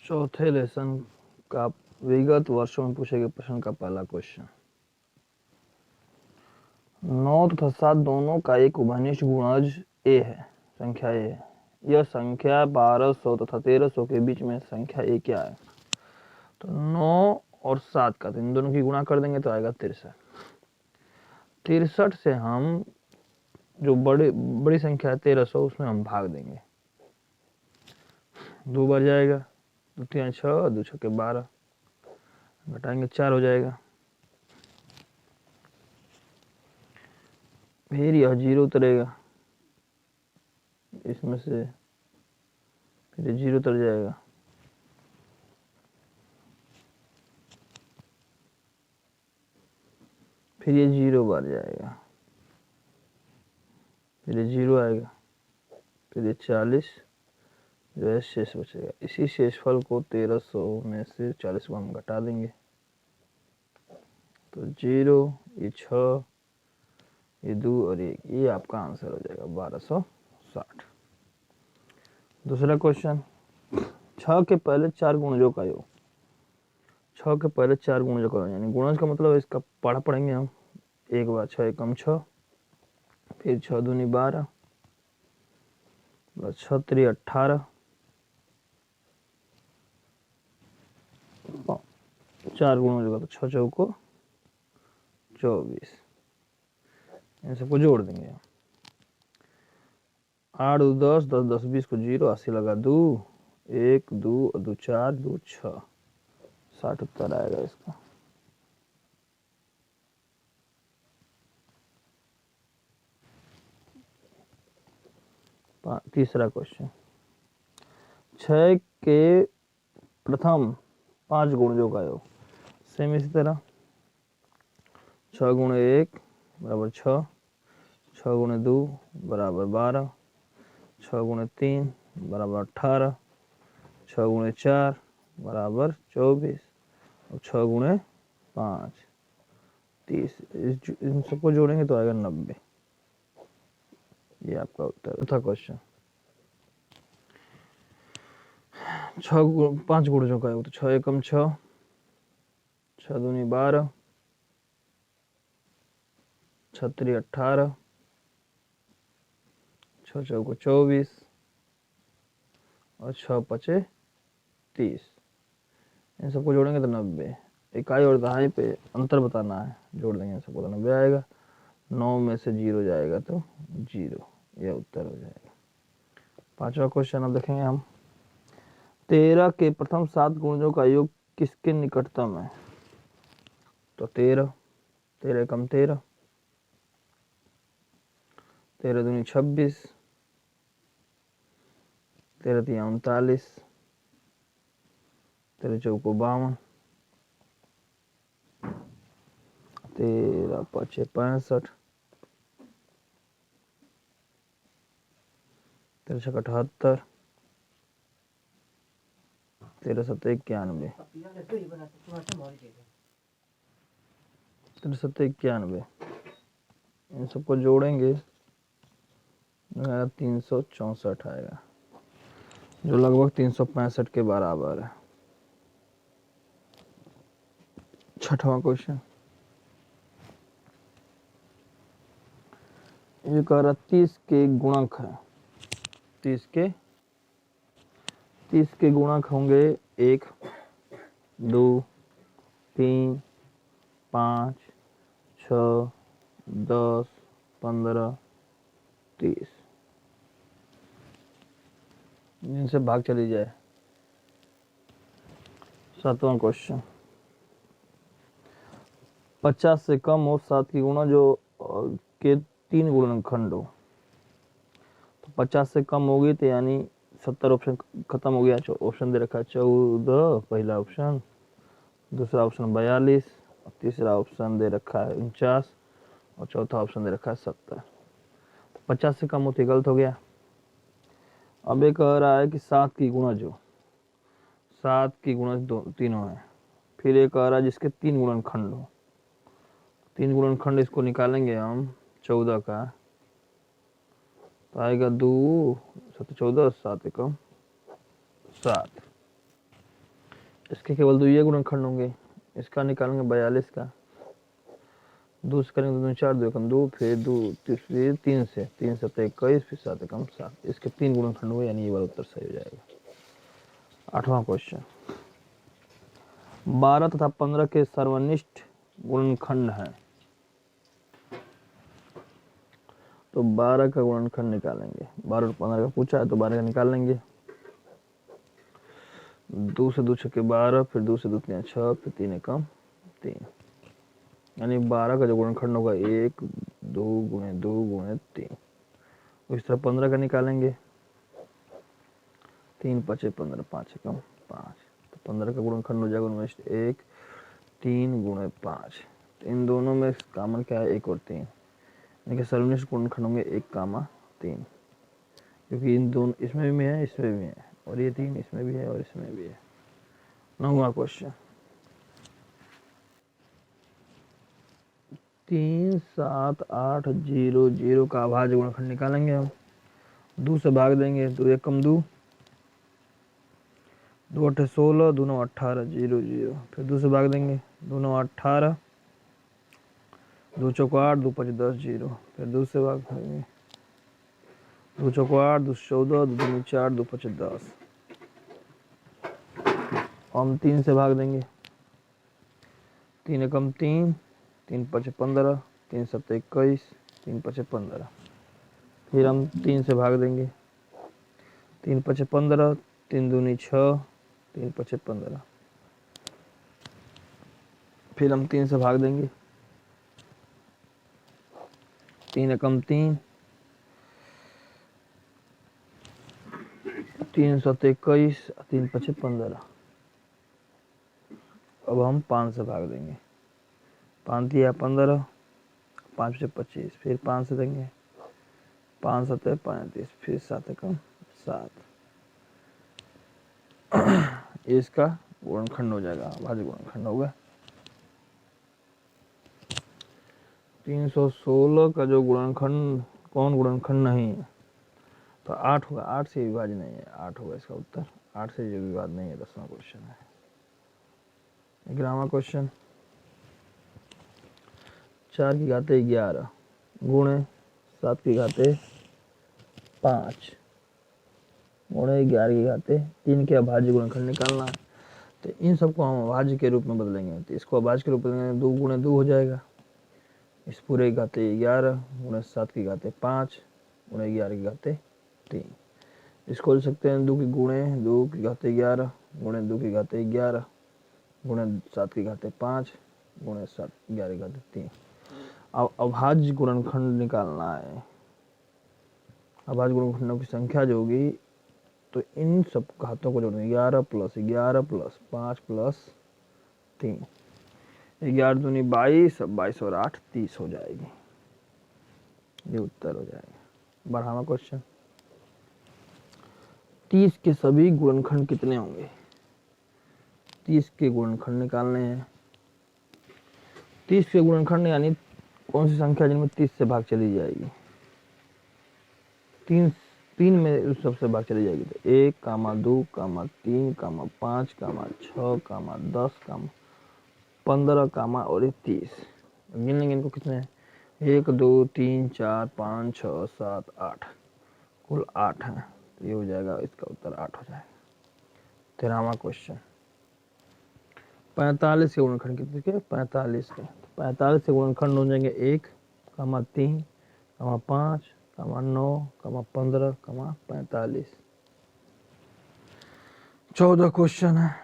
चौथे लेसन का विगत वर्षों में पूछे गए प्रश्न का पहला क्वेश्चन। 9 तथा 7 दोनों का एक उभयनिष्ठ गुणज ए है, संख्या ए है। यह संख्या 1200 तथा 1300 के बीच में संख्या ए क्या है? तो 9 और 7 का, तो इन दोनों की गुणा कर देंगे तो आएगा 63। 63 से हम जो बड़ी संख्या है 1300, उसमें हम भाग देंगे, 2 बार जाएगा, 2 3 6, 2 6 12, घटाएंगे 4 हो जाएगा। फिर यह 0 उतरेगा इसमें से, फिर 0 उतर जाएगा, फिर ये 0 बार जाएगा, फिर ये 0 आएगा, फिर ये 40 जो है शेष बचेगा। इसी शेषफल को 1300 में से 40 को हम घटा देंगे, तो 0, ये 6, ये 2 और 1, ये आपका आंसर हो जाएगा 1260। दूसरा क्वेश्चन, 6 के पहले 4 गुणजों का योग। 6 के पहले 4 गुणजों का योग, यानी गुणज का मतलब इसका पढ़ेंगे हम एक बार। 6 एकम 6, फिर 6 दूनी 12, 6 3 18, 4 गुणजों का, तो 6 चौको 24, इन सबको जोड़ देंगे। 8 2 10, 10 10 20 को 0, 80 लगा 2, 1 2 2 4 2 6, 60 उत्तर आएगा इसका। तीसरा क्वेश्चन, 6 के प्रथम 5 गुणजों का योग। सेम इसी तरह 6 गुणे 1 बराबर 6, 6 गुणे 2 बराबर 12, 6 गुणे 3 बराबर 18, 6 गुणे 4 बराबर 24 और 6 गुणे 5 30। इन सबको जोड़ेंगे तो आएगा 90। ये आपका उत्तर था क्वेश्चन। 5 गुणजों का योग, तो 6 एकम 6, 6 दूनी 12, 6 3 18, 6 चौको 24 और 6 5 30। इन सबको जोड़ेंगे तो 90। इकाई और दहाई पे अंतर बताना है, जोड़ देंगे सबको तो 90 आएगा। 9 में से 0 जाएगा तो 0, यह उत्तर हो जाएगा। पांचवा क्वेश्चन अब देखेंगे हम। 13 के प्रथम 7 गुणजों का योग किसके निकटतम है? तो 13, 13 एकम 13, 13 दूनी 26, 13 3 39, 13 चौको 52, 13 5 65, 13 6 78, 13 7 91, 13 7 91। इन सबको जोड़ेंगे 364 आएगा, जो लगभग 365 के बराबर है। छठवां क्वेश्चन, ये कह रहा 30 के गुणक है। 30 के गुणक होंगे 1 2 3 5 6 10 15 30। इनसे भाग चली जाए। सातवां क्वेश्चन, 50 से कम हो 7 की गुणा जो के 3 गुणनखंड हो। तो 50 से कम होगी तो यानी 70 ऑप्शन खत्म हो गया। ऑप्शन दे रखा है 14 पहला ऑप्शन, दूसरा ऑप्शन 42 और तीसरा ऑप्शन दे रखा है 49 और चौथा ऑप्शन दे रखा है 70। 50 से कम होती गलत हो गया। अब ये कह रहा है कि 7 की गुणज हो, 7 की गुणज तीनों है। फिर ये कह रहा है जिसके 3 गुणनखंड हो। 3 गुणनखंड इसको निकालेंगे हम 14 का, तो आएगा 2 7 14, 7 एकम 7। इसके केवल दो ये गुणनखंड होंगे। इसका निकालेंगे 42 का, 2 से करेंगे 2 4 2 एकम 2, फिर 2 फिर 3 से 21, फिर 7 एकम 7। इसके 3 गुणनखंड हुए, यानी ये वाला उत्तर सही हो जाएगा। 8वां क्वेश्चन, 12 तथा 15 के सर्वनिष्ठ गुणनखंड हैं। तो 12 का गुणनखंड निकालेंगे। 12 और 15 का पूछा है तो 12 का निकाल लेंगे। 2 से 2 छक्के 12, फिर 2 से 2 3 6, फिर 3 एकम 3, यानी 12 का जो गुणनखंड होगा 1 2 गुणे 2 गुणे 3। इस तरह 15 का निकालेंगे। 3 5 15, 5 एकम 5, तो 15 का गुणनखंड हो जाएगा 1 3 गुणे 5। तो इन दोनों में कॉमन क्या है, 1 और 3, यानी कि सर्वनिष्ठ गुणनखंड होंगे 1 कामा 3, क्योंकि इन दोनों इसमें भी है इसमें भी है, और ये 3 इसमें भी है और इसमें भी है। 9वां क्वेश्चन, 3 7 8 0 0 का अभाज्य गुणनखंड निकालेंगे हम। 2 से भाग देंगे, 2 एकम 2, 2 8 16, 2 9 18 0 0, फिर 2 से भाग देंगे, 2 9 18, 2 चौक 8, 2 5 10 0, फिर 2 से भाग देंगे, 2 चौक 8, 2 14, 2 दूनी 4, 2 5 10। हम 3 से भाग देंगे, 3 एकम 3, 3 5 15, 3 7 21, 3 5 15। फिर हम 3 से भाग देंगे, 3 5 15, 3 दूनी 6, 3 5 15। फिर हम 3 से भाग देंगे, 3 एकम 3, 3 7 21, 3 5 15। अब हम 5 से भाग देंगे, 5 दिया 15, 5 से 25, फिर 5 से देंगे, 5 7 35, फिर 7 एकम 7। इसका गुणनखंड हो जाएगा, अभाज्य गुणनखंड होगा। 316 का जो गुणनखंड कौन गुणनखंड नहीं है, तो 8 होगा। 8 से विभाज्य नहीं है, 8 होगा इसका उत्तर। 8 से जो विभाज्य नहीं है, 10वां क्वेश्चन है। 11वां क्वेश्चन, 4 की घाते 11 गुणे 7 की घाते 5 गुणे 11 की घाते 3 के अभाज्य गुणनखंड निकालना है। तो इन सबको हम अभाज्य के रूप में बदलेंगे। तो इसको अभाज्य के रूप में 2 गुणे 2 हो जाएगा। इस पूरे की घाते 11 गुणे 7 की घाते 5 गुणे 11 की घाते 3। इसको लिख सकते हैं 2 की गुणे 2 की घाते 11 गुणे 2 की घाते 11 गुणे 7 की घाते 5 गुणे 7 11 की घाते 3। अब अभाज्य गुणनखंड निकालना है। अभाज्य गुणनखंडों की संख्या जो होगी, तो इन सब घातों को जोड़ेंगे, 11 प्लस 11 प्लस 5 प्लस 3, 11 दूनी 22, 22 और 8 30 हो जाएगी। ये उत्तर हो जाएगा। 12वां क्वेश्चन, 30 के सभी गुणनखंड कितने होंगे? 30 के गुणनखंड निकालने हैं। 30 के गुणनखंड यानी कौन सी संख्या जिनमें 30 से भाग चली जाएगी? 3 में सबसे भाग चली जाएगी। तो 1, 2, 3, 5, 6, 10, 15, और 30। गिन लेंगे इनको कितने हैं? 1 2 3 4 5 6 7 8, कुल 8 है। तो ये हो जाएगा, इसका उत्तर 8 हो जाएगा। 13वां क्वेश्चन, 45 के गुणनखंड कितने के? 45 के। 45 के गुणनखंड हो जाएंगे 1, 3, 5, 9, 15, 45। 14 क्वेश्चन है,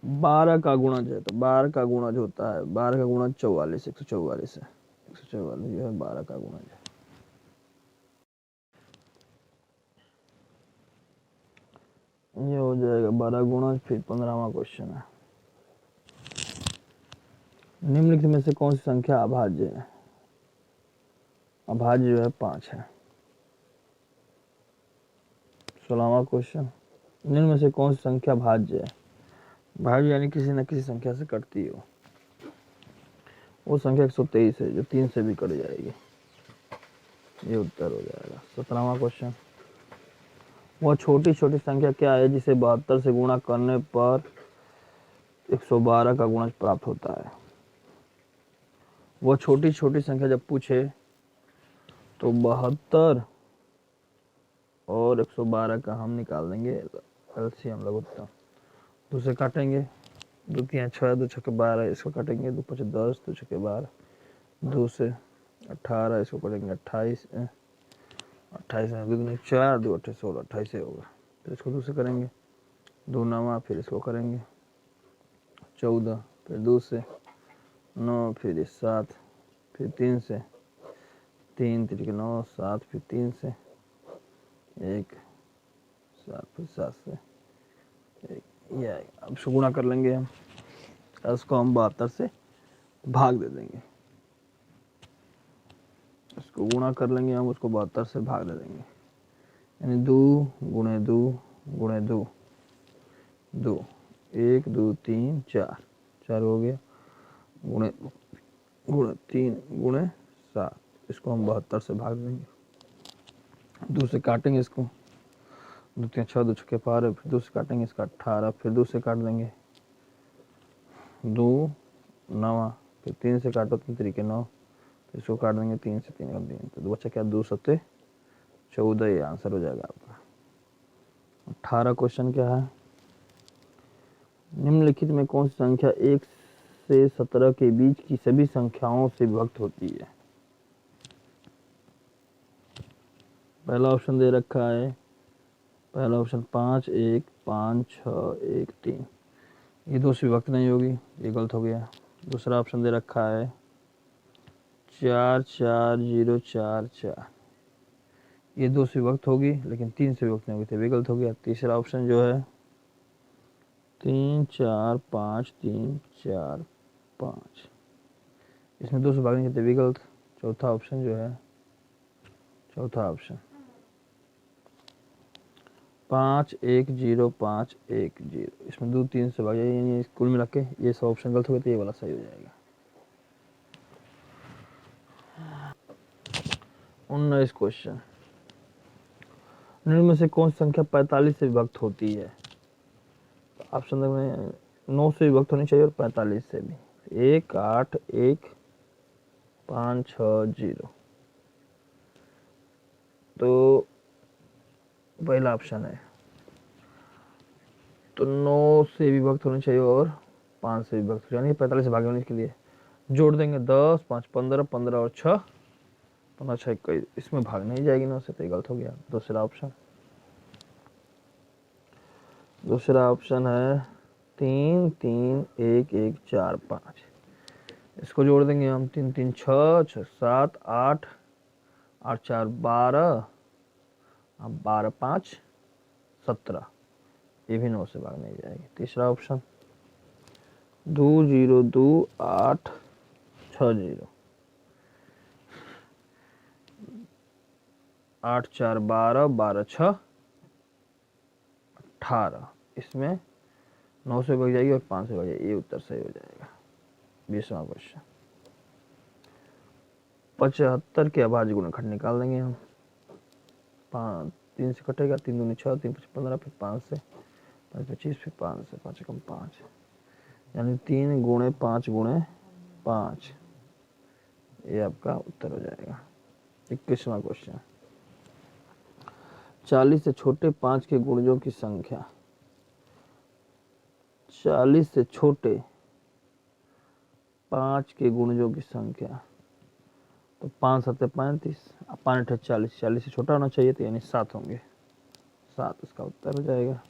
12 का गुणज है। तो 12 का गुणज होता है, 12 का गुणज 44, 144 है। 144 जो है 12 का गुणज है। ये हो जाएगा 12 गुणज। फिर 15वां क्वेश्चन है, निम्नलिखित में से कौन सी संख्या अभाज्य है? अभाज्य जो है 5 है। 16वां क्वेश्चन, निम्न में से कौन सी संख्या भाज्य है? भाज्य यानी किसी न किसी संख्या से कटती हो। वो संख्या 123 है, जो 3 से भी कट जाएगी। ये उत्तर हो जाएगा। 17वां क्वेश्चन, वह छोटी छोटी संख्या क्या है जिसे 72 से गुणा करने पर 112 का गुणज प्राप्त होता है? वह छोटी छोटी संख्या जब पूछे तो 72 और 112 का हम निकाल देंगे एलसीएम लघुत्तम। दूसरे काटेंगे, 2 3 6 2 6 12, इसको काटेंगे 2 5 10 2 6 12, 2 से 18, इसको करेंगे 28, 28 2 4 2 8 16, 28 से होगा। फिर इसको 2 से करेंगे 2 9, फिर इसको करेंगे 14, फिर 2 से 9, फिर 7, फिर 3 से 3 3 9 7, फिर 3 से 1 7, फिर 7 से 1, ये अब इसको गुणा कर लेंगे हम, इसको हम 72 से भाग दे देंगे। इसको गुणा कर लेंगे हम, उसको 72 से भाग दे देंगे, यानी 2 गुणे 2 गुणे 2 2 1 2 3 4 4 हो गया, गुणे गुणे 3 गुणे 7, इसको हम 72 से भाग देंगे। 2 से काटेंगे इसको, 2 3 6 2 6 12, फिर 2 से काटेंगे इसका 18, फिर 2 से काट देंगे 2 9, फिर 3 से काटो 3 3 9, फिर इसको काट देंगे 3 से 3 का 3, तो बच्चा क्या 2 7 14, ये आंसर हो जाएगा आपका। 18 क्वेश्चन क्या है, निम्नलिखित में कौन सी संख्या 1 से 17 के बीच की सभी संख्याओं से विभक्त होती है? पहला ऑप्शन दे रखा है, पहला ऑप्शन 5 1 5 6 1 3, ये 2 से विभक्त नहीं होगी, ये गलत हो गया। दूसरा ऑप्शन दे रखा है 4 4 0 4 4, ये 2 से विभक्त होगी लेकिन 3 से विभक्त नहीं होगी, तो ये गलत हो गया। तीसरा ऑप्शन जो है 3 4 5 3 4 5, इसमें 2 से भागने के भी गलत। चौथा ऑप्शन जो है, चौथा ऑप्शन 5 1 0 5 1 0, इसमें 2 3 से भाग जाएगी, यानी कुल मिला के ये सब ऑप्शन गलत हो गए, तो ये वाला सही हो जाएगा। 19 क्वेश्चन, निम्न में से कौन सी संख्या 45 से विभक्त होती है? ऑप्शन में 9 से विभक्त होनी चाहिए और 45 से भी। 1 8 1 5 6 0, तो पहला ऑप्शन है, तो 9 से विभक्त होनी चाहिए और 5 से विभक्त, यानी 45 से भागे होने के लिए जोड़ देंगे 10 5 15 15 और 6 15 6 21, इसमें भाग नहीं जाएगी 9 से, तो गलत हो गया। दूसरा ऑप्शन है 3 3 1 1 4 5, इसको जोड़ देंगे हम 3 3 6 6 7 8 8 4 12, 12 5 17, ये भी 9 से भाग नहीं जाएगी। तीसरा ऑप्शन 2 0 2 8 6 0, 8 4 12 12 6 18, इसमें 9 से भाग जाएगी और 5 से भाग जाएगी, ये उत्तर सही हो जाएगा। 20वां क्वेश्चन, 75 के अभाज्य गुणनखंड निकाल देंगे हम। 3 से कटेगा, 3 दूनी 6 3 5 15, फिर 5 से 5 25, फिर 5 से 5 कम 5, यानी 3 गुणे 5 गुणे 5, ये आपका उत्तर हो जाएगा। 21वां क्वेश्चन, 40 से छोटे 5 के गुणजों की संख्या, 40 से छोटे 5 के गुणजों की संख्या, तो 5 7 35, 5 8 40, 40 से छोटा होना चाहिए, तो यानी 7 होंगे, 7 इसका उत्तर हो जाएगा।